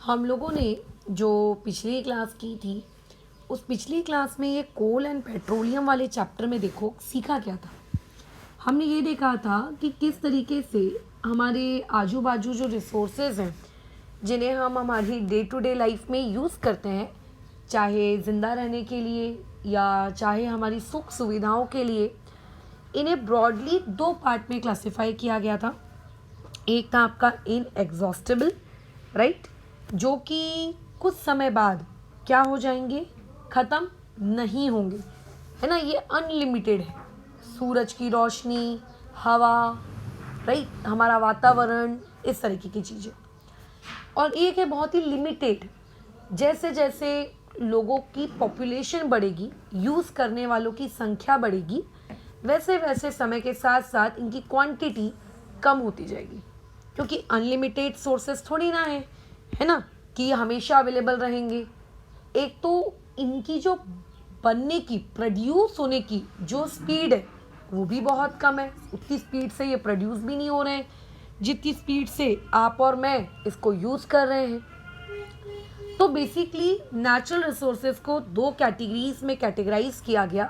हम लोगों ने जो पिछली क्लास की थी, उस पिछली क्लास में ये कोल एंड पेट्रोलियम वाले चैप्टर में देखो सीखा क्या था। हमने ये देखा था कि किस तरीके से हमारे आजू बाजू जो रिसोर्सेज हैं, जिन्हें हम हमारी डे टू डे लाइफ में यूज़ करते हैं, चाहे ज़िंदा रहने के लिए या चाहे हमारी सुख सुविधाओं के लिए, इन्हें ब्रॉडली दो पार्ट में क्लासिफाई किया गया था। एक था आपका इनएग्जॉस्टेबल, राइट, जो कि कुछ समय बाद क्या हो जाएंगे, ख़त्म नहीं होंगे, है ना। ये अनलिमिटेड है, सूरज की रोशनी, हवा, राइट, हमारा वातावरण, इस तरीके की चीज़ें। और एक है बहुत ही लिमिटेड, जैसे जैसे लोगों की पॉपुलेशन बढ़ेगी, यूज़ करने वालों की संख्या बढ़ेगी, वैसे वैसे समय के साथ साथ इनकी क्वांटिटी कम होती जाएगी, क्योंकि अनलिमिटेड सोर्सेस थोड़ी ना है ना, कि ये हमेशा अवेलेबल रहेंगे। एक तो इनकी जो बनने की, प्रोड्यूस होने की जो स्पीड है वो भी बहुत कम है। उतनी स्पीड से ये प्रोड्यूस भी नहीं हो रहे हैं जितनी स्पीड से आप और मैं इसको यूज़ कर रहे हैं। तो बेसिकली नेचुरल रिसोर्सेज को दो कैटेगरीज में कैटेगराइज किया गया।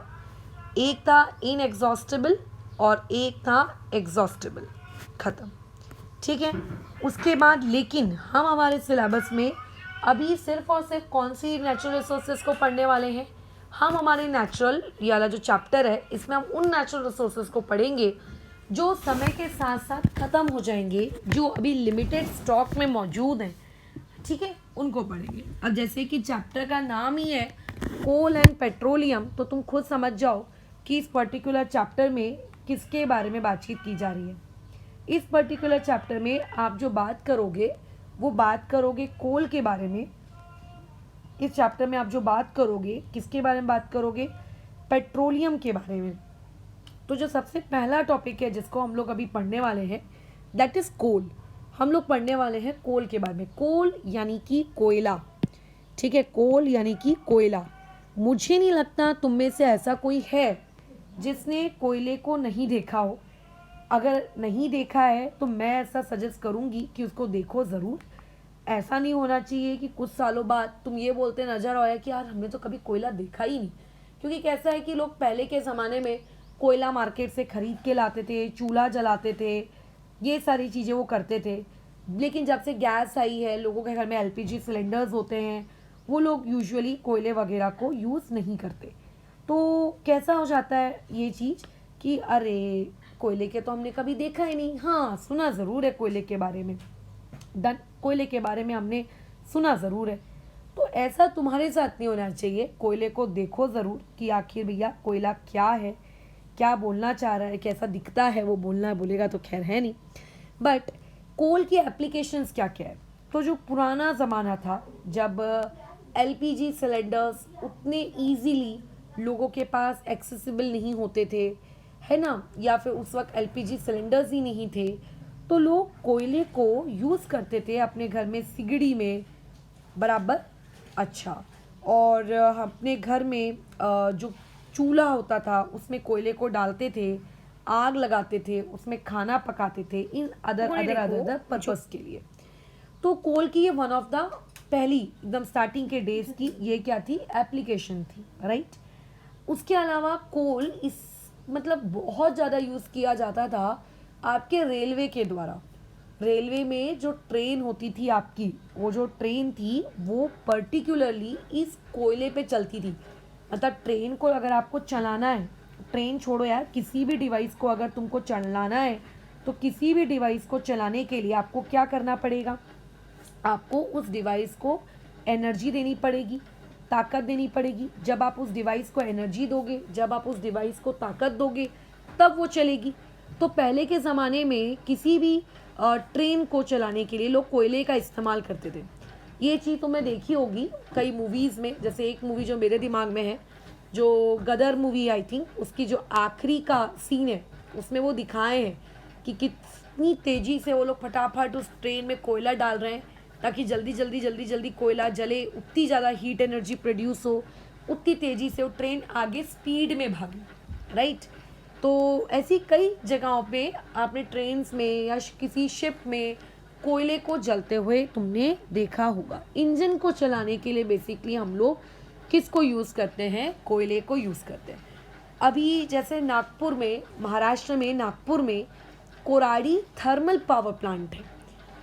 एक था इनएग्जॉस्टेबल और एक था एग्जॉस्टेबल, ख़त्म, ठीक है। उसके बाद लेकिन हम हमारे सिलेबस में अभी सिर्फ और सिर्फ कौन सी नेचुरल रिसोर्सेज को पढ़ने वाले हैं, हम हमारे नेचुरल वाला जो चैप्टर है इसमें हम उन नेचुरल रिसोर्सेज को पढ़ेंगे जो समय के साथ साथ ख़त्म हो जाएंगे, जो अभी लिमिटेड स्टॉक में मौजूद हैं, ठीक है, उनको पढ़ेंगे। अब जैसे कि चैप्टर का नाम ही है कोल एंड पेट्रोलियम, तो तुम खुद समझ जाओ कि इस पर्टिकुलर चैप्टर में किसके बारे में बातचीत की जा रही है। इस पर्टिकुलर चैप्टर में आप जो बात करोगे वो बात करोगे कोल के बारे में। इस चैप्टर में आप जो बात करोगे किसके बारे में बात करोगे, पेट्रोलियम के बारे में। तो जो सबसे पहला टॉपिक है जिसको हम लोग अभी पढ़ने वाले हैं, दैट इज़ कोल। हम लोग पढ़ने वाले हैं कोल के बारे में। कोल यानी कि कोयला, ठीक है, कोल यानी कि कोयला। मुझे नहीं लगता तुम में से ऐसा कोई है जिसने कोयले को नहीं देखा हो। अगर नहीं देखा है तो मैं ऐसा सजेस्ट करूँगी कि उसको देखो ज़रूर। ऐसा नहीं होना चाहिए कि कुछ सालों बाद तुम ये बोलते नज़र आया कि यार हमने तो कभी कोयला देखा ही नहीं। क्योंकि कैसा है कि लोग पहले के ज़माने में कोयला मार्केट से ख़रीद के लाते थे, चूल्हा जलाते थे, ये सारी चीज़ें वो करते थे। लेकिन जब से गैस आई है, लोगों के घर में एलपीजी सिलेंडर्स होते हैं, वो लोग यूजुअली कोयले वगैरह को यूज़ नहीं करते। तो कैसा हो जाता है ये चीज़ कि अरे कोयले के तो हमने कभी देखा ही नहीं। हाँ, सुना ज़रूर है कोयले के बारे में, डन, कोयले के बारे में हमने सुना ज़रूर है। तो ऐसा तुम्हारे साथ नहीं होना चाहिए। कोयले को देखो ज़रूर कि आखिर भैया कोयला क्या है, क्या बोलना चाह रहा है, कैसा दिखता है, वो बोलना बोलेगा तो खैर है नहीं। बट कोल की एप्लीकेशंस क्या क्या है। तो जो पुराना ज़माना था, जब एलपीजी सिलेंडर्स उतने ईजीली लोगों के पास एक्सेसिबल नहीं होते थे, है ना, या फिर उस वक्त एलपीजी सिलेंडर्स ही नहीं थे, तो लोग कोयले को यूज़ करते थे अपने घर में सिगड़ी में, बराबर, अच्छा। और अपने घर में जो चूल्हा होता था उसमें कोयले को डालते थे, आग लगाते थे, उसमें खाना पकाते थे, in other other other other purpose के लिए। तो कोल की ये वन ऑफ द पहली एकदम स्टार्टिंग के डेज की ये क्या थी, एप्लीकेशन थी, राइट। उसके अलावा कोल इस मतलब बहुत ज़्यादा यूज़ किया जाता था आपके रेलवे के द्वारा। रेलवे में जो ट्रेन होती थी आपकी, वो जो ट्रेन थी वो पर्टिकुलरली इस कोयले पे चलती थी। मतलब ट्रेन को अगर आपको चलाना है, ट्रेन छोड़ो यार, किसी भी डिवाइस को अगर तुमको चलाना है, तो किसी भी डिवाइस को चलाने के लिए आपको क्या करना पड़ेगा, आपको उस डिवाइस को एनर्जी देनी पड़ेगी, ताकत देनी पड़ेगी। जब आप उस डिवाइस को एनर्जी दोगे, जब आप उस डिवाइस को ताकत दोगे, तब वो चलेगी। तो पहले के ज़माने में किसी भी ट्रेन को चलाने के लिए लोग कोयले का इस्तेमाल करते थे। ये चीज़ तुमने देखी होगी कई मूवीज़ में। जैसे एक मूवी जो मेरे दिमाग में है, जो गदर मूवी आई थिंक, उसकी जो आखिरी का सीन है उसमें वो दिखाए हैं कि कितनी तेज़ी से वो लोग फटाफट उस ट्रेन में कोयला डाल रहे हैं ताकि जल्दी जल्दी जल्दी जल्दी कोयला जले, उतनी ज़्यादा हीट एनर्जी प्रोड्यूस हो, उतनी तेज़ी से वो ट्रेन आगे स्पीड में भागे, राइट। तो ऐसी कई जगहों पे आपने ट्रेन्स में या किसी शिप में कोयले को जलते हुए तुमने देखा होगा। इंजन को चलाने के लिए बेसिकली हम लोग किसको यूज़ करते हैं? कोयले को यूज़ करते हैं। अभी जैसे नागपुर में, महाराष्ट्र में नागपुर में कोराडी थर्मल पावर प्लांट है,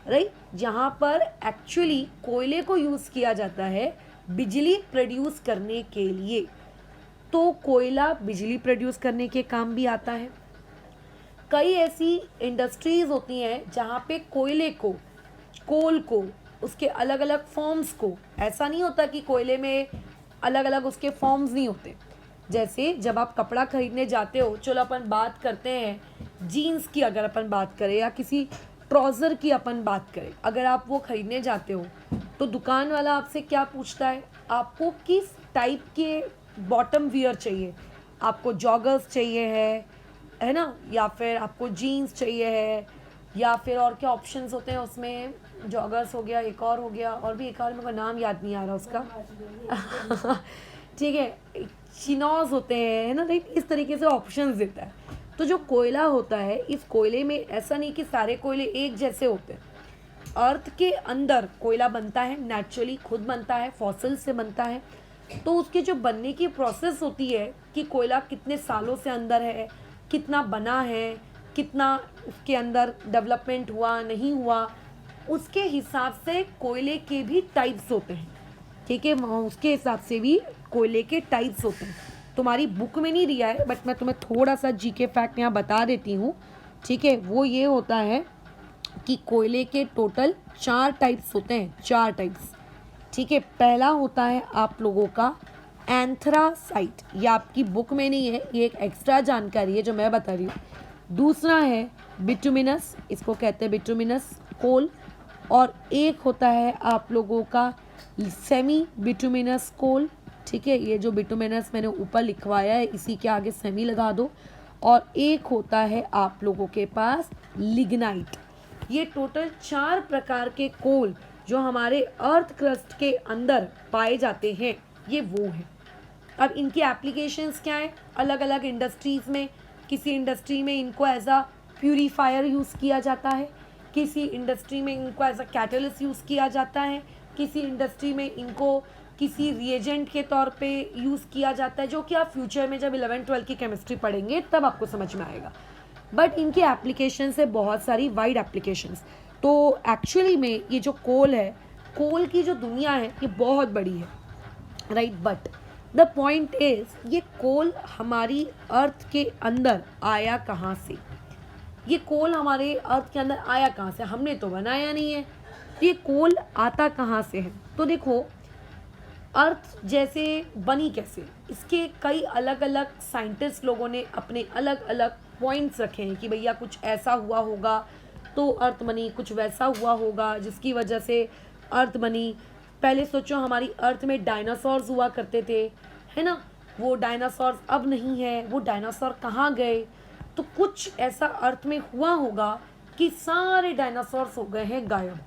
राइट, जहाँ पर एक्चुअली कोयले को यूज़ किया जाता है बिजली प्रोड्यूस करने के लिए। तो कोयला बिजली प्रोड्यूस करने के काम भी आता है। कई ऐसी इंडस्ट्रीज़ होती हैं जहाँ पे कोयले को, कोल को, उसके अलग अलग फॉर्म्स को, ऐसा नहीं होता कि कोयले में अलग अलग उसके फॉर्म्स नहीं होते। जैसे जब आप कपड़ा खरीदने जाते हो, चलो अपन बात करते हैं जीन्स की, अगर अपन बात करें या किसी ट्राउज़र की अपन बात करें, अगर आप वो खरीदने जाते हो तो दुकान वाला आपसे क्या पूछता है? आपको किस टाइप के बॉटम वियर चाहिए? आपको जॉगर्स चाहिए है ना, या फिर आपको जीन्स चाहिए है, या फिर और क्या ऑप्शंस होते हैं उसमें? जॉगर्स हो गया, एक और हो गया, और भी एक और, मेरे को नाम याद नहीं आ रहा उसका ठीक है, चिनॉज होते हैं, है ना, राइट, इस तरीके से ऑप्शंस देता है। तो जो कोयला होता है, इस कोयले में ऐसा नहीं कि सारे कोयले एक जैसे होते हैं। अर्थ के अंदर कोयला बनता है, नेचुरली खुद बनता है, फॉसिल से बनता है। तो उसके जो बनने की प्रोसेस होती है कि कोयला कितने सालों से अंदर है, कितना बना है, कितना उसके अंदर डेवलपमेंट हुआ नहीं हुआ, उसके हिसाब से कोयले के भी टाइप्स होते हैं, ठीक है, उसके हिसाब से भी कोयले के टाइप्स होते हैं। तुम्हारी बुक में नहीं दिया है, बट मैं तुम्हें थोड़ा सा जीके फैक्ट यहाँ बता देती हूँ, ठीक है। वो ये होता है कि कोयले के टोटल 4 टाइप्स होते हैं, 4 टाइप्स, ठीक है। पहला होता है आप लोगों का एंथ्रासाइट, ये आपकी बुक में नहीं है, ये एक एक्स्ट्रा जानकारी है जो मैं बता रही हूँ। दूसरा है बिटुमिनस, इसको कहते हैं बिटुमिनस कोल, और एक होता है आप लोगों का सेमी बिटुमिनस कोल, ठीक है। ये जो बिटुमिनस मैंने ऊपर लिखवाया है, इसी के आगे सेमी लगा दो। और एक होता है आप लोगों के पास लिग्नाइट। ये टोटल 4 प्रकार के कोल जो हमारे अर्थ क्रस्ट के अंदर पाए जाते हैं, ये वो हैं। अब इनकी एप्लीकेशंस क्या है? अलग अलग इंडस्ट्रीज़ में, किसी इंडस्ट्री में इनको एज अ प्यूरीफायर यूज़ किया जाता है, किसी इंडस्ट्री में इनको एज अ कैटलिस्ट यूज़ किया जाता है, किसी इंडस्ट्री में इनको किसी रिएजेंट के तौर पे यूज़ किया जाता है, जो कि आप फ्यूचर में जब 11-12 की केमिस्ट्री पढ़ेंगे तब आपको समझ में आएगा। बट इनकी एप्लीकेशन है बहुत सारी, वाइड एप्लीकेशंस। तो एक्चुअली में ये जो कोल है, कोल की जो दुनिया है ये बहुत बड़ी है, right. But the point is, ये कोल हमारी अर्थ के अंदर आया कहाँ से? ये कोल हमारे अर्थ के अंदर आया कहाँ से? हमने तो बनाया नहीं है। ये कोल आता कहाँ से है? तो देखो, अर्थ जैसे बनी कैसे, इसके कई अलग अलग साइंटिस्ट लोगों ने अपने अलग अलग पॉइंट्स रखे हैं कि भैया कुछ ऐसा हुआ होगा तो अर्थ बनी, कुछ वैसा हुआ होगा जिसकी वजह से अर्थ बनी। पहले सोचो, हमारी अर्थ में डायनासोर्स हुआ करते थे, है ना, वो डायनासोर्स अब नहीं है, वो डायनासोर कहाँ गए? तो कुछ ऐसा अर्थ में हुआ होगा कि सारे डायनासोर्स हो गए हैं गायब।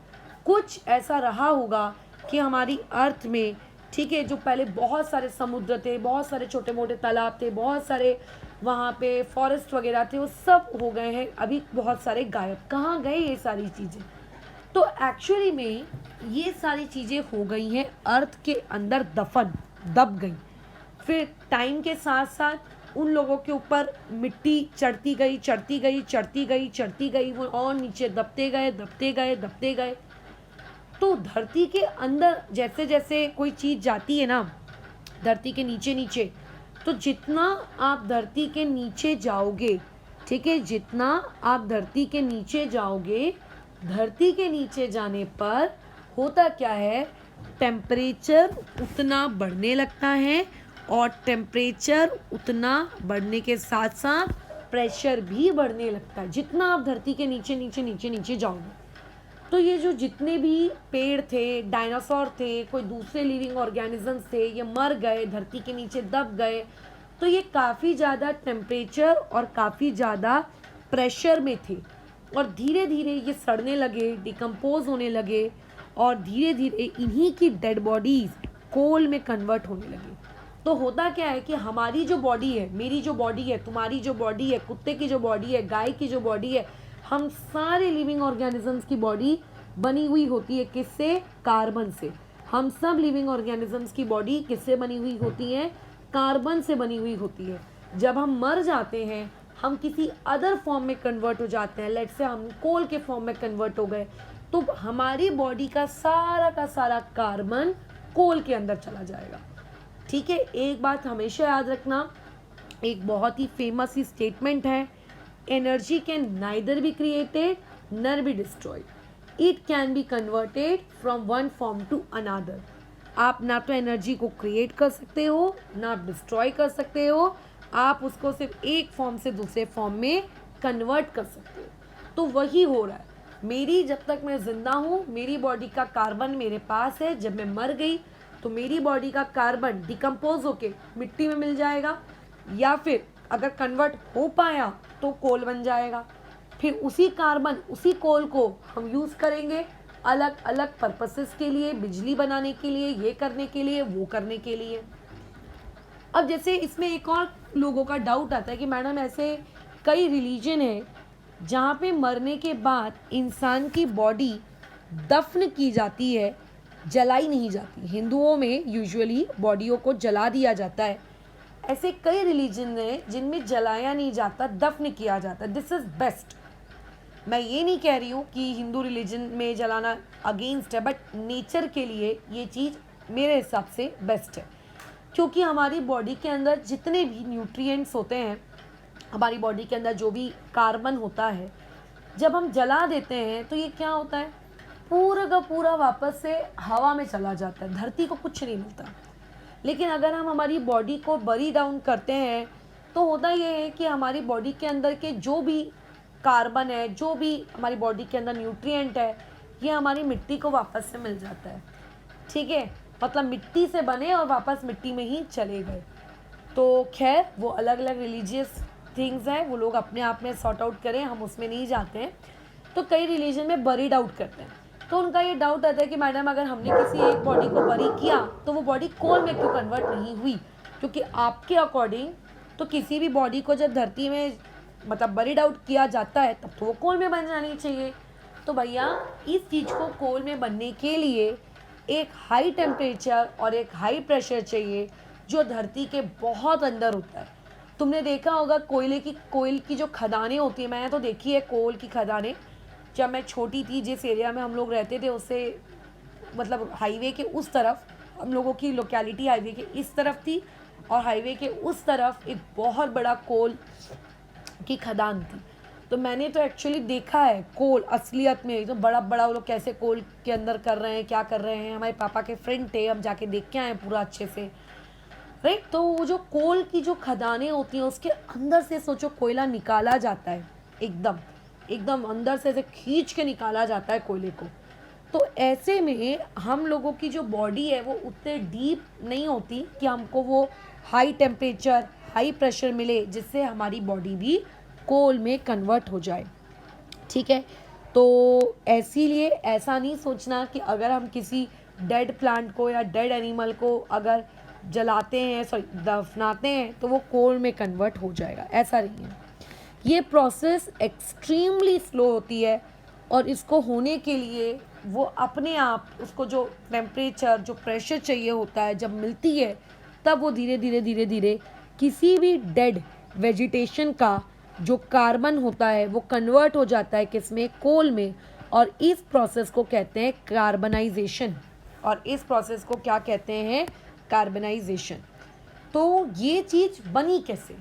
कुछ ऐसा रहा होगा कि हमारी अर्थ में, ठीक है, जो पहले बहुत सारे समुद्र थे, बहुत सारे छोटे मोटे तालाब थे, बहुत सारे वहाँ पे फॉरेस्ट वगैरह थे, वो सब हो गए हैं अभी बहुत सारे गायब। कहाँ गए ये सारी चीज़ें? तो एक्चुअली में ये सारी चीज़ें हो गई हैं अर्थ के अंदर दफन, दब गई। फिर टाइम के साथ साथ उन लोगों के ऊपर मिट्टी चढ़ती गई, चढ़ती गई, चढ़ती गई, चढ़ती गई, वो और नीचे दबते गए, दबते गए, दबते गए। तो धरती के अंदर जैसे जैसे कोई चीज़ जाती है ना, धरती के नीचे नीचे, तो जितना आप धरती के नीचे जाओगे, ठीक है, जितना आप धरती के नीचे जाओगे, धरती के नीचे जाने पर होता क्या है, टेम्परेचर उतना बढ़ने लगता है, और टेम्परेचर उतना बढ़ने के साथ साथ प्रेशर भी बढ़ने लगता है जितना आप धरती के नीचे नीचे नीचे नीचे जाओगे। तो ये जो जितने भी पेड़ थे, डायनासोर थे, कोई दूसरे लिविंग ऑर्गेनिजम्स थे, ये मर गए, धरती के नीचे दब गए। तो ये काफ़ी ज़्यादा टेम्परेचर और काफ़ी ज़्यादा प्रेशर में थे, और धीरे धीरे ये सड़ने लगे, डिकम्पोज होने लगे, और धीरे धीरे इन्हीं की डेड बॉडीज़ कोल में कन्वर्ट होने लगी। तो होता क्या है कि हमारी जो बॉडी है, मेरी जो बॉडी है, तुम्हारी जो बॉडी है, कुत्ते की जो बॉडी है, गाय की जो बॉडी है, हम सारे लिविंग ऑर्गेनिजम्स की बॉडी बनी हुई होती है, किससे? कार्बन से। हम सब लिविंग ऑर्गेनिजम्स की बॉडी किससे बनी हुई होती है? कार्बन से बनी हुई होती है। जब हम मर जाते हैं, हम किसी अदर फॉर्म में कन्वर्ट हो जाते हैं, लेट्स से हम कोल के फॉर्म में कन्वर्ट हो गए, तो हमारी बॉडी का सारा कार्बन कोल के अंदर चला जाएगा। ठीक है, एक बात हमेशा याद रखना, एक बहुत ही फेमस ही स्टेटमेंट है, energy can neither be created nor be destroyed, it can be converted from one form to another. आप ना तो एनर्जी को क्रिएट कर सकते हो, ना आप डिस्ट्रॉय कर सकते हो, आप उसको सिर्फ एक फॉर्म से दूसरे फॉर्म में कन्वर्ट कर सकते हो। तो वही हो रहा है, मेरी जब तक मैं जिंदा हूँ, मेरी बॉडी का कार्बन मेरे पास है, जब मैं मर गई तो मेरी बॉडी का कार्बन डिकम्पोज होके मिट्टी में मिल जाएगा, या फिर अगर कन्वर्ट हो पाया तो कोल बन जाएगा। फिर उसी कार्बन, उसी कोल को हम यूज़ करेंगे अलग अलग पर्पसेस के लिए, बिजली बनाने के लिए, ये करने के लिए, वो करने के लिए। अब जैसे इसमें एक और लोगों का डाउट आता है कि मैडम ऐसे कई रिलीजन है जहाँ पे मरने के बाद इंसान की बॉडी दफन की जाती है, जलाई नहीं जाती। हिंदुओं में यूजुअली बॉडियों को जला दिया जाता है, ऐसे कई रिलीजन है जिनमें जलाया नहीं जाता, दफन किया जाता। This is best. मैं ये नहीं कह रही हूँ कि हिंदू रिलीजन में जलाना अगेंस्ट है, बट नेचर के लिए ये चीज़ मेरे हिसाब से बेस्ट है, क्योंकि हमारी बॉडी के अंदर जितने भी न्यूट्रिएंट्स होते हैं, हमारी बॉडी के अंदर जो भी कार्बन होता है, जब हम जला देते हैं तो ये क्या होता है, पूरा का पूरा वापस से हवा में चला जाता है, धरती को कुछ नहीं मिलता। लेकिन अगर हम हमारी बॉडी को बरी डाउन करते हैं तो होता ये है कि हमारी बॉडी के अंदर के जो भी कार्बन है, जो भी हमारी बॉडी के अंदर न्यूट्रिएंट है, ये हमारी मिट्टी को वापस से मिल जाता है। ठीक है, मतलब मिट्टी से बने और वापस मिट्टी में ही चले गए। तो खैर, वो अलग अलग रिलीजियस थिंग्स हैं, वो लोग अपने आप में सॉर्ट आउट करें, हम उसमें नहीं जाते हैं। तो कई रिलीजन में बरीड आउट करते हैं, तो उनका ये डाउट आता है कि मैडम अगर हमने किसी एक बॉडी को बरी किया तो वो बॉडी कोल में क्यों कन्वर्ट नहीं हुई? क्योंकि आपके अकॉर्डिंग तो किसी भी बॉडी को जब धरती में मतलब बरीड आउट किया जाता है तब तो वो कोल में बन जानी चाहिए। तो भैया, इस चीज़ को कोल में बनने के लिए एक हाई टेम्परेचर और एक हाई प्रेशर चाहिए, जो धरती के बहुत अंदर होता है। तुमने देखा होगा कोयल की जो खदानें होती है, मैंने तो देखी है कोल की खदानें। जब मैं छोटी थी, जिस एरिया में हम लोग रहते थे उससे मतलब हाईवे के उस तरफ, हम लोगों की लोकेलिटी हाईवे के इस तरफ थी, और हाईवे के उस तरफ एक बहुत बड़ा कोल की खदान थी। तो मैंने तो एक्चुअली देखा है कोल असलियत में, तो बड़ा बड़ा वो लोग कैसे कोल के अंदर कर रहे हैं, क्या कर रहे हैं। हमारे पापा के फ्रेंड थे, हम जाके देख के आए पूरा अच्छे से, राइट। तो वो जो कोल की जो खदानें होती हैं उसके अंदर से सोचो कोयला निकाला जाता है, एकदम एकदम अंदर से ऐसे खींच के निकाला जाता है कोयले को। तो ऐसे में हम लोगों की जो बॉडी है वो उतने डीप नहीं होती कि हमको वो हाई टेम्परेचर, हाई प्रेशर मिले जिससे हमारी बॉडी भी कोल में कन्वर्ट हो जाए। ठीक है, तो इसीलिए ऐसा नहीं सोचना कि अगर हम किसी डेड प्लांट को या डेड एनिमल को अगर जलाते हैं, दफनाते हैं, तो वो कोल में कन्वर्ट हो जाएगा, ऐसा नहीं है। ये प्रोसेस एक्सट्रीमली स्लो होती है, और इसको होने के लिए वो अपने आप उसको जो टेम्परेचर, जो प्रेशर चाहिए होता है, जब मिलती है तब वो धीरे धीरे किसी भी डेड वेजिटेशन का जो कार्बन होता है वो कन्वर्ट हो जाता है किसमें? कोल में। और इस प्रोसेस को कहते हैं कार्बनाइजेशन, और इस प्रोसेस को क्या कहते हैं? कार्बनाइजेशन। तो ये चीज़ बनी कैसे?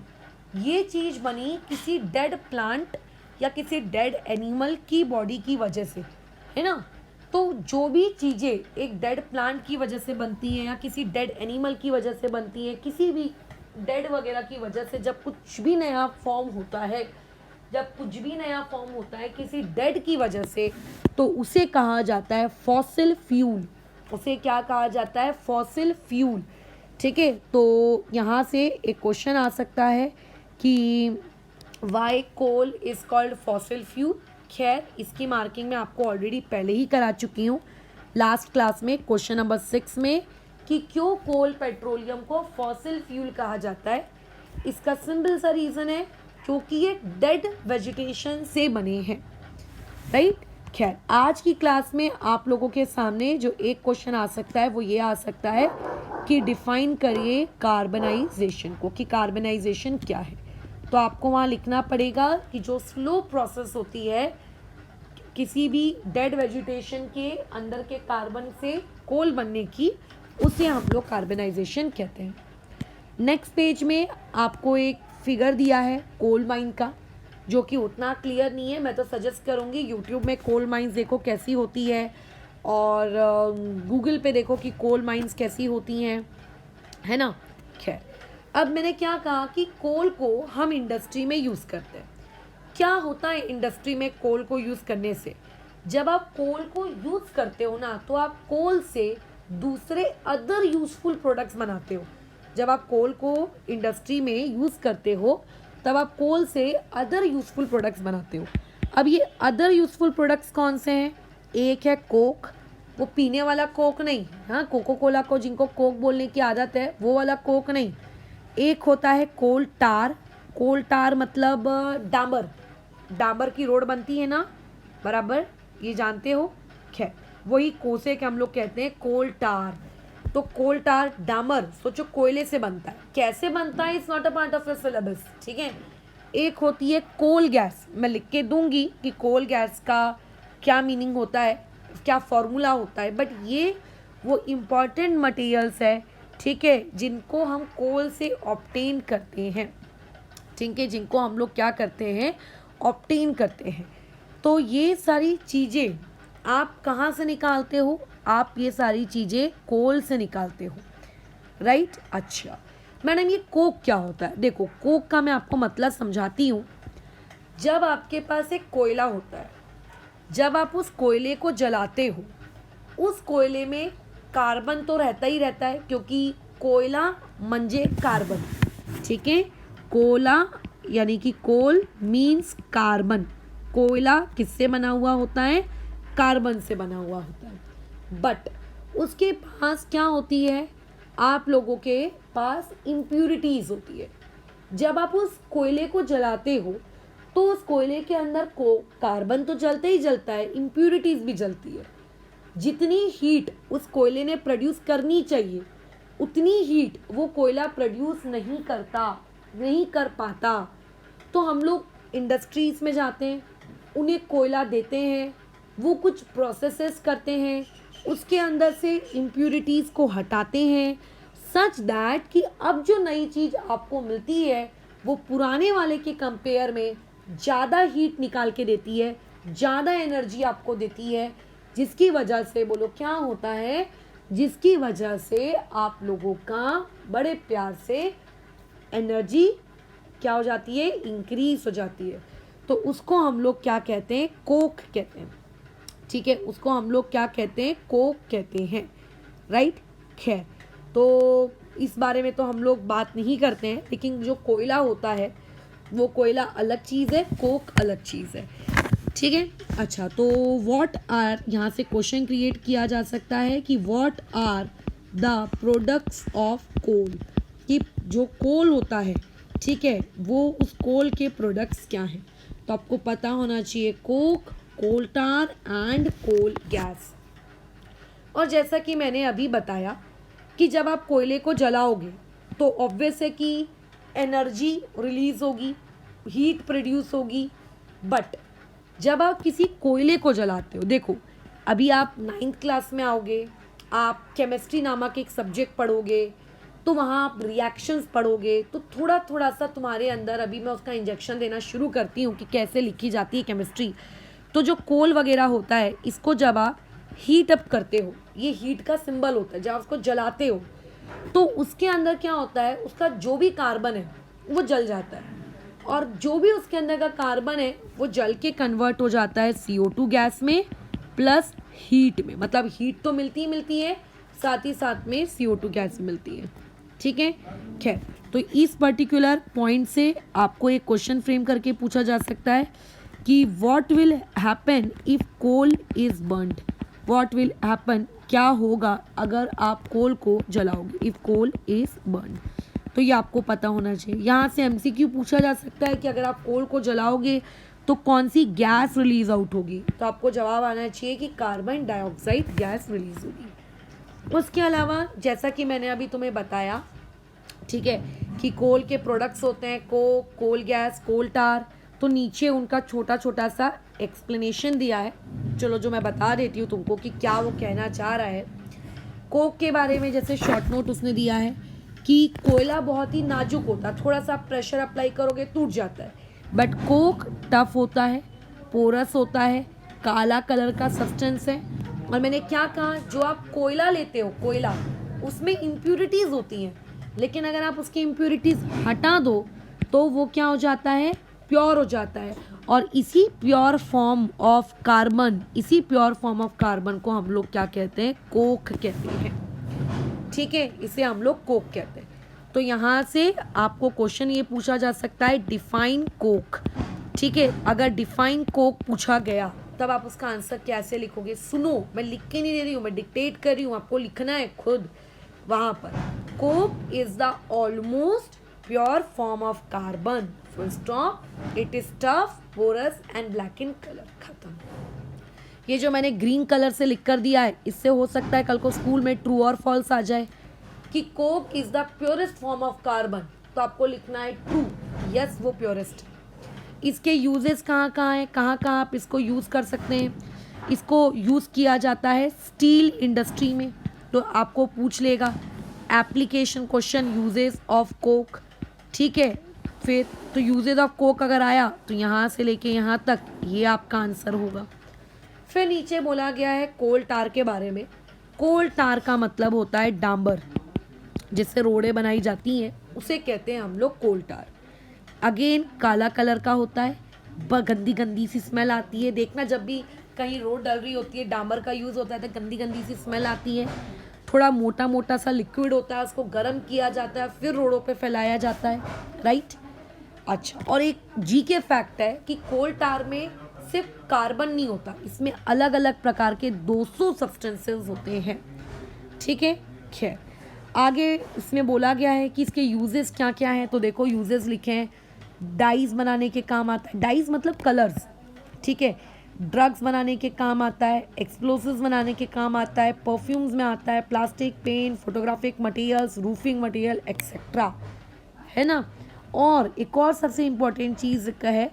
ये चीज़ बनी किसी डेड प्लांट या किसी डेड एनिमल की बॉडी की वजह से, है ना। तो जो भी चीज़ें एक डेड प्लांट की वजह से बनती हैं या किसी डेड एनिमल की वजह से बनती हैं, किसी भी डेड वगैरह की वजह से जब कुछ भी नया फॉर्म होता है, जब कुछ भी नया फॉर्म होता है किसी डेड की वजह से, तो उसे कहा जाता है फॉसिल फ्यूल। उसे क्या कहा जाता है? Fossil fuel. ठीक है, तो यहाँ से एक क्वेश्चन आ सकता है कि why coal is called fossil fuel. खैर, इसकी मार्किंग मैं आपको ऑलरेडी पहले ही करा चुकी हूँ लास्ट क्लास में, क्वेश्चन नंबर 6 में, कि क्यों कोल पेट्रोलियम को फॉसिल फ्यूल कहा जाता है। इसका सिंपल सा रीज़न है क्योंकि ये डेड वेजिटेशन से बने हैं, राइट। खैर, आज की क्लास में आप लोगों के सामने जो एक क्वेश्चन आ सकता है वो ये आ सकता है कि डिफाइन करिए कार्बनाइजेशन को, कि कार्बनाइजेशन क्या है। तो आपको वहाँ लिखना पड़ेगा कि जो स्लो प्रोसेस होती है किसी भी डेड वेजिटेशन के अंदर के कार्बन से कोल बनने की, उसे हम लोग कार्बनाइजेशन कहते हैं। नेक्स्ट पेज में आपको एक फिगर दिया है कोल माइन का, जो कि उतना क्लियर नहीं है। मैं तो सजेस्ट करूँगी यूट्यूब में कोल माइंस देखो कैसी होती है, और गूगल पे देखो कि कोल माइंस कैसी होती हैं, है ना। खैर, अब मैंने क्या कहा कि कोल को हम इंडस्ट्री में यूज़ करते हैं। क्या होता है इंडस्ट्री में कोल को यूज़ करने से? जब आप कोल को यूज़ करते हो ना, तो आप कोल से दूसरे अदर यूज़फुल प्रोडक्ट्स बनाते हो। जब आप कोल को इंडस्ट्री में यूज़ करते हो तब आप कोल से अदर यूज़फुल प्रोडक्ट्स बनाते हो। अब ये अदर यूज़फुल प्रोडक्ट्स कौन से हैं? एक है कोक, वो पीने वाला कोक नहीं, हाँ, कोको कोला को जिनको कोक बोलने की आदत है वो वाला कोक नहीं। एक होता है कोल टार। कोल टार मतलब डामर, डामर की रोड बनती है ना, बराबर, ये जानते हो। खैर, वही कोसे के हम लोग कहते हैं कोल टार। तो कोल टार डामर सोचो कोयले से बनता है। कैसे बनता है, it's not a part of your syllabus, ठीक है। एक होती है कोल गैस, मैं लिख के दूंगी कि कोल गैस का क्या मीनिंग होता है, क्या फॉर्मूला होता है, बट ये वो इम्पॉर्टेंट मटेरियल्स है, ठीक है, जिनको हम कोल से ऑब्टेन करते हैं, ठीक है, जिनको हम लोग क्या करते हैं, ऑब्टेन करते हैं। तो ये सारी चीज़ें आप कहाँ से निकालते हो? आप ये सारी चीज़ें कोल से निकालते हो, राइट। अच्छा मैडम, ये कोक क्या होता है? देखो, कोक का मैं आपको मतलब समझाती हूँ। जब आपके पास एक कोयला होता है, जब आप उस कोयले को जलाते हो, उस कोयले में कार्बन तो रहता ही रहता है, क्योंकि कोयला मंजे कार्बन, ठीक है। कोला यानी कि कोल मीन्स कार्बन। कोयला किससे बना हुआ होता है? कार्बन से बना हुआ होता है। बट उसके पास क्या होती है? आप लोगों के पास इम्प्यूरिटीज़ होती है। जब आप उस कोयले को जलाते हो तो उस कोयले के अंदर को कार्बन तो जलता ही जलता है, इम्प्यूरिटीज़ भी जलती है। जितनी हीट उस कोयले ने प्रोड्यूस करनी चाहिए, उतनी हीट वो कोयला प्रोड्यूस नहीं करता, नहीं कर पाता। तो हम लोग इंडस्ट्रीज़ में जाते हैं, उन्हें कोयला देते हैं, वो कुछ प्रोसेसेस करते हैं, उसके अंदर से इम्प्यूरिटीज़ को हटाते हैं, सच दैट कि अब जो नई चीज़ आपको मिलती है वो पुराने वाले के कंपेयर में ज़्यादा हीट निकाल के देती है, ज़्यादा एनर्जी आपको देती है, जिसकी वजह से बोलो क्या होता है, जिसकी वजह से आप लोगों का बड़े प्यार से एनर्जी क्या हो जाती है, इंक्रीज हो जाती है। तो उसको हम लोग क्या कहते हैं? कोक कहते हैं, ठीक है। उसको हम लोग क्या कहते हैं? कोक कहते हैं, राइट। खैर, तो इस बारे में तो हम लोग बात नहीं करते हैं, लेकिन जो कोयला होता है वो कोयला अलग चीज़ है, कोक अलग चीज़ है, ठीक है। अच्छा, तो व्हाट आर, यहाँ से क्वेश्चन क्रिएट किया जा सकता है कि what are the products of coal, कि जो कोल होता है, ठीक है, वो उस कोल के प्रोडक्ट्स क्या हैं। तो आपको पता होना चाहिए coke, coal tar and coal gas. और जैसा कि मैंने अभी बताया कि जब आप कोयले को जलाओगे तो ऑब्वियस है कि एनर्जी रिलीज होगी, हीट प्रोड्यूस होगी। बट जब आप किसी कोयले को जलाते हो, देखो अभी आप 9th क्लास में आओगे, आप केमिस्ट्री नामक एक सब्जेक्ट पढ़ोगे, तो वहाँ आप रिएक्शंस पढ़ोगे, तो थोड़ा थोड़ा सा तुम्हारे अंदर, अभी मैं उसका इंजेक्शन देना शुरू करती हूँ कि कैसे लिखी जाती है केमिस्ट्री। तो जो कोल वगैरह होता है, इसको जब आप हीट अप करते हो, ये हीट का सिंबल होता है, जब आप उसको जलाते हो तो उसके अंदर क्या होता है, उसका जो भी कार्बन है वो जल जाता है, और जो भी उसके अंदर का कार्बन है वो जल के कन्वर्ट हो जाता है CO2 गैस में प्लस हीट में। मतलब हीट तो मिलती ही मिलती है, साथ ही साथ में CO2 गैस मिलती है, ठीक है। खैर, तो इस पर्टिकुलर पॉइंट से आपको एक क्वेश्चन फ्रेम करके पूछा जा सकता है कि what will happen if coal is burned. What will happen, क्या होगा अगर आप कोल को जलाओगे, इफ कोल इज बर्न्ड। तो ये आपको पता होना चाहिए। यहाँ से MCQ पूछा जा सकता है कि अगर आप कोल को जलाओगे तो कौन सी गैस रिलीज आउट होगी? तो आपको जवाब आना चाहिए कि कार्बन डाइऑक्साइड गैस रिलीज होगी। उसके अलावा जैसा कि मैंने अभी तुम्हें बताया, ठीक है, कि कोल के प्रोडक्ट्स होते हैं कोक, कोल गैस, कोल टार। तो नीचे उनका छोटा छोटा सा एक्सप्लेनेशन दिया है, चलो जो मैं बता देती हूँ तुमको कि क्या वो कहना चाह रहा है। कोक के बारे में जैसे शॉर्ट नोट उसने दिया है कि कोयला बहुत ही नाजुक होता है, थोड़ा सा प्रेशर अप्लाई करोगे टूट जाता है, बट कोक टफ होता है, पोरस होता है, काला कलर का सब्सटेंस है। और मैंने क्या कहा, जो आप कोयला लेते हो, कोयला उसमें इम्प्यूरिटीज़ होती हैं, लेकिन अगर आप उसकी इम्प्यूरिटीज़ हटा दो तो वो क्या हो जाता है, प्योर हो जाता है। और इसी प्योर फॉर्म ऑफ कार्बन, इसी प्योर फॉर्म ऑफ कार्बन को हम लोग क्या कहते हैं, कोक कहते हैं। ठीक है, इसे हम लोग कोक कहते हैं। तो यहाँ से आपको क्वेश्चन ये पूछा जा सकता है, डिफाइन कोक। ठीक है, अगर डिफाइन कोक पूछा गया तब आप उसका आंसर कैसे लिखोगे? सुनो, मैं लिख के नहीं दे रही हूँ, मैं डिक्टेट कर रही हूँ, आपको लिखना है खुद वहाँ पर। Coke is the almost pure form of carbon, full stop, it is tough, porous and black in colour, खत्म। ये जो मैंने ग्रीन कलर से लिख कर दिया है, इससे हो सकता है कल को स्कूल में ट्रू और फॉल्स आ जाए कि Coke is the purest form of carbon, तो आपको लिखना है ट्रू, यस वो प्योरेस्ट। इसके यूजेस कहाँ कहाँ हैं, कहाँ कहाँ आप इसको यूज़ कर सकते हैं? इसको यूज़ किया जाता है स्टील इंडस्ट्री में, तो आपको पूछ लेगा application question, uses of Coke. ठीक है, फिर तो यूजेस ऑफ कोक अगर आया तो यहाँ से लेके यहाँ तक ये आपका आंसर होगा। फिर नीचे बोला गया है कोल टार के बारे में। कोल टार का मतलब होता है डांबर, जिससे रोडें बनाई जाती हैं, उसे कहते हैं हम लोग कोल टार। अगेन काला कलर का होता है, गंदी गंदी सी स्मेल आती है। देखना जब भी कहीं रोड डल रही होती है, डांबर का यूज़ होता है तो गंदी गंदी सी स्मेल आती है। थोड़ा मोटा मोटा सा लिक्विड होता है, उसको गर्म किया जाता है, फिर रोडों पे फैलाया जाता है, राइट। अच्छा, और एक जी के फैक्ट है कि कोल टार में सिर्फ कार्बन नहीं होता, इसमें अलग अलग प्रकार के 200 सब्सटेंसेस होते हैं। ठीक है, खैर आगे इसमें बोला गया है कि इसके यूजेस क्या क्या हैं। तो देखो यूजेस लिखे हैं, डाइज बनाने के काम आता है, डाइज मतलब कलर्स। ठीक है, ड्रग्स बनाने के काम आता है, एक्सप्लोसिव्स बनाने के काम आता है, परफ्यूम्स में आता है, plastic, paint, photographic materials, roofing material etcetera, है ना। और एक और सबसे इम्पोर्टेंट चीज़ है,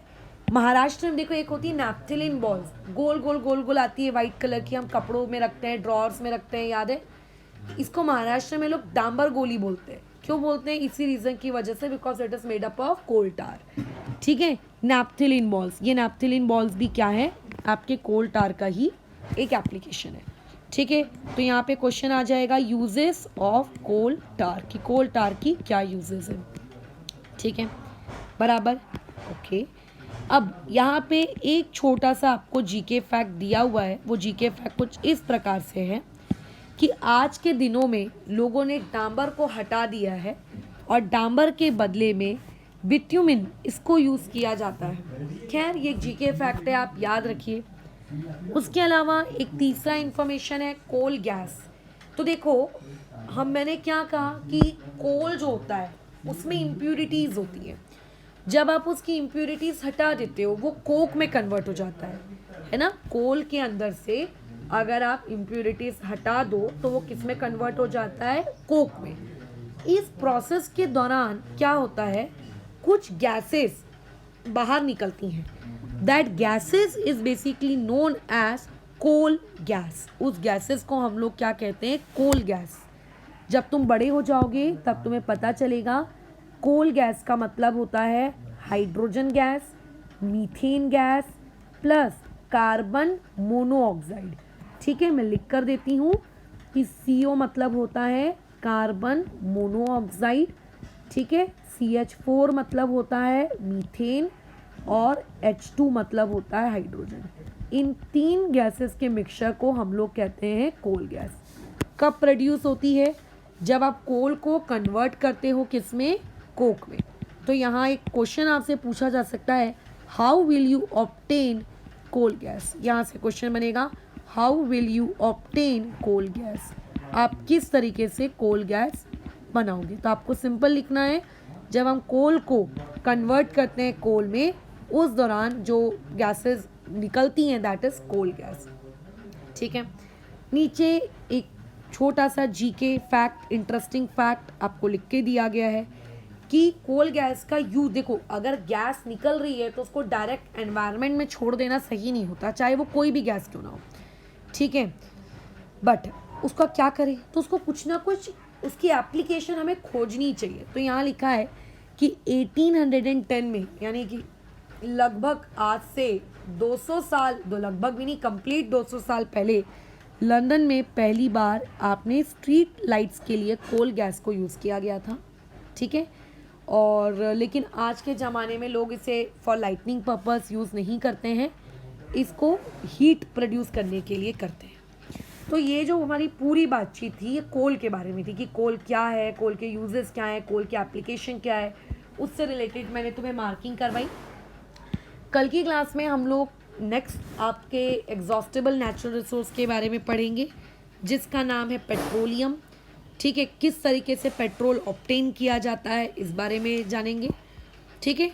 महाराष्ट्र में देखो एक होती है नैप्थेलिन बॉल्स, गोल गोल गोल गोल आती है वाइट कलर की, हम कपड़ों में रखते हैं, ड्रॉर्स में रखते हैं, याद है। इसको महाराष्ट्र में लोग डांबर गोली बोलते हैं। क्यों बोलते हैं? इसी रीज़न की वजह से, because it is made up of coal tar. ठीक है, नैप्थेलिन बॉल्स, ये नैप्थेलिन बॉल्स भी क्या है, आपके कोल टार का ही एक एप्लीकेशन है। ठीक है, तो यहाँ पे क्वेश्चन आ जाएगा यूजेस ऑफ कोल टार, की कोल टार की क्या यूजेस है। ठीक है, बराबर, ओके। अब यहाँ पे एक छोटा सा आपको जीके फैक्ट दिया हुआ है। वो जीके फैक्ट कुछ इस प्रकार से है कि आज के दिनों में लोगों ने डांबर को हटा दिया है और डांबर के बदले में बिट्यूमिन इसको यूज़ किया जाता है। खैर ये जीके फैक्ट है, आप याद रखिए। उसके अलावा एक तीसरा इंफॉर्मेशन है कोल गैस। तो देखो मैंने क्या कहा कि कोल जो होता है उसमें इम्प्यूरिटीज़ होती हैं, जब आप उसकी इम्प्यूरिटीज़ हटा देते हो वो कोक में कन्वर्ट हो जाता है ना। कोल के अंदर से अगर आप इम्प्यूरिटीज़ हटा दो तो वो किस में कन्वर्ट हो जाता है, कोक में। इस प्रोसेस के दौरान क्या होता है, कुछ गैसेस बाहर निकलती हैं, that gases is basically known as coal gas. उस गैसेस को हम लोग क्या कहते हैं, कोल गैस। जब तुम बड़े हो जाओगे तब तुम्हें पता चलेगा कोल गैस का मतलब होता है hydrogen gas, methane gas plus carbon monoxide. ठीक है, मैं लिख कर देती हूँ कि CO मतलब होता है कार्बन मोनोऑक्साइड। ठीक है, CH4 मतलब होता है मीथेन और H2 मतलब होता है हाइड्रोजन। इन तीन गैसेस के मिक्सचर को हम लोग कहते हैं कोल गैस। कब प्रोड्यूस होती है, जब आप कोल को कन्वर्ट करते हो किस में, कोक में। तो यहाँ एक क्वेश्चन आपसे पूछा जा सकता है, how will you obtain coal gas. यहाँ से क्वेश्चन बनेगा, how will you obtain coal gas, आप किस तरीके से कोल गैस बनाओगे। तो आपको सिंपल लिखना है, जब हम कोल को कन्वर्ट करते हैं कोल में, उस दौरान जो गैसेस निकलती हैं दैट इज कोल गैस। ठीक है, नीचे एक छोटा सा जीके फैक्ट, इंटरेस्टिंग फैक्ट आपको लिख के दिया गया है कि कोल गैस का यूज, देखो अगर गैस निकल रही है तो उसको डायरेक्ट एनवायरनमेंट में छोड़ देना सही नहीं होता, चाहे वो कोई भी गैस क्यों ना हो। ठीक है, बट उसका क्या करें, तो उसको कुछ ना कुछ उसकी एप्लीकेशन हमें खोजनी चाहिए। तो यहाँ लिखा है कि 1810 में, यानी कि लगभग आज से 200 साल, दो लगभग भी नहीं, कंप्लीट 200 साल पहले लंदन में पहली बार आपने स्ट्रीट लाइट्स के लिए कोल गैस को यूज़ किया गया था। ठीक है, और लेकिन आज के ज़माने में लोग इसे फॉर लाइटनिंग पर्पस यूज़ नहीं करते हैं, इसको हीट प्रोड्यूस करने के लिए करते हैं। तो ये जो हमारी पूरी बातचीत थी ये कोल के बारे में थी कि कोल क्या है, कोल के यूजेस क्या है, कोल की एप्लीकेशन क्या है, उससे रिलेटेड मैंने तुम्हें मार्किंग करवाई। कल की क्लास में हम लोग नेक्स्ट आपके एग्जॉस्टेबल नेचुरल रिसोर्स के बारे में पढ़ेंगे जिसका नाम है पेट्रोलियम। ठीक है, किस तरीके से पेट्रोल ऑब्टेन किया जाता है इस बारे में जानेंगे। ठीक है,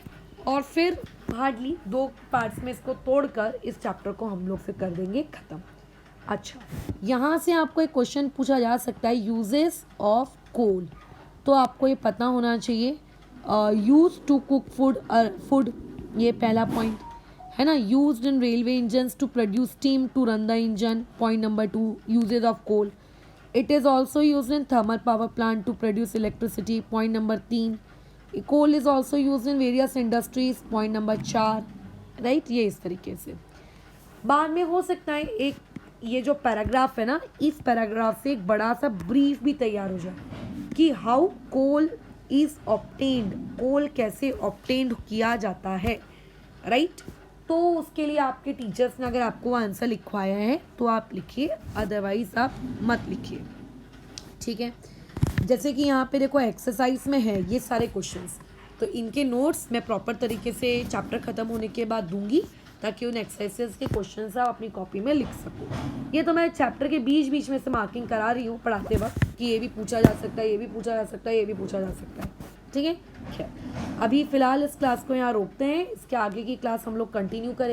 और फिर हार्डली 2 पार्ट्स में इसको तोड़कर इस चैप्टर को हम लोग फिर कर देंगे ख़त्म। अच्छा, यहाँ से आपको एक क्वेश्चन पूछा जा सकता है, यूजेस ऑफ कोल, तो आपको ये पता होना चाहिए। यूज टू कुक फूड, ये पहला पॉइंट है ना। Used in railway engines to produce steam to run the engine, point number 2, uses of coal. It is also use in thermal power plant to produce electricity, point number 3। Coal is also use in various industries, point number 4। Right, ये इस तरीके से। बाद में हो सकता है एक ये जो पैराग्राफ है ना, इस पैराग्राफ से एक बड़ा सा ब्रीफ भी तैयार हो जाए कि हाउ कोल इज ऑब्टेन्ड, कोल कैसे ऑब्टेन्ड किया जाता है। राइट, तो उसके लिए आपके टीचर्स ने अगर आपको आंसर लिखवाया है तो आप लिखिए, अदरवाइज आप मत लिखिए। ठीक है, जैसे कि यहाँ पे देखो एक्सरसाइज में है ये सारे क्वेश्चंस, तो इनके नोट्स मैं प्रॉपर तरीके से चैप्टर ख़त्म होने के बाद दूंगी ताकि उन एक्सरसाइजेस के क्वेश्चंस आप अपनी कॉपी में लिख सको। ये तो मैं चैप्टर के बीच बीच में से मार्किंग करा रही हूँ पढ़ाते वक्त कि ये भी पूछा जा सकता है, ये भी पूछा जा सकता है, ये भी पूछा जा सकता है। ठीक है, खैर अभी फ़िलहाल इस क्लास को यहाँ रोकते हैं, इसके आगे की क्लास हम लोग कंटिन्यू करेंगे।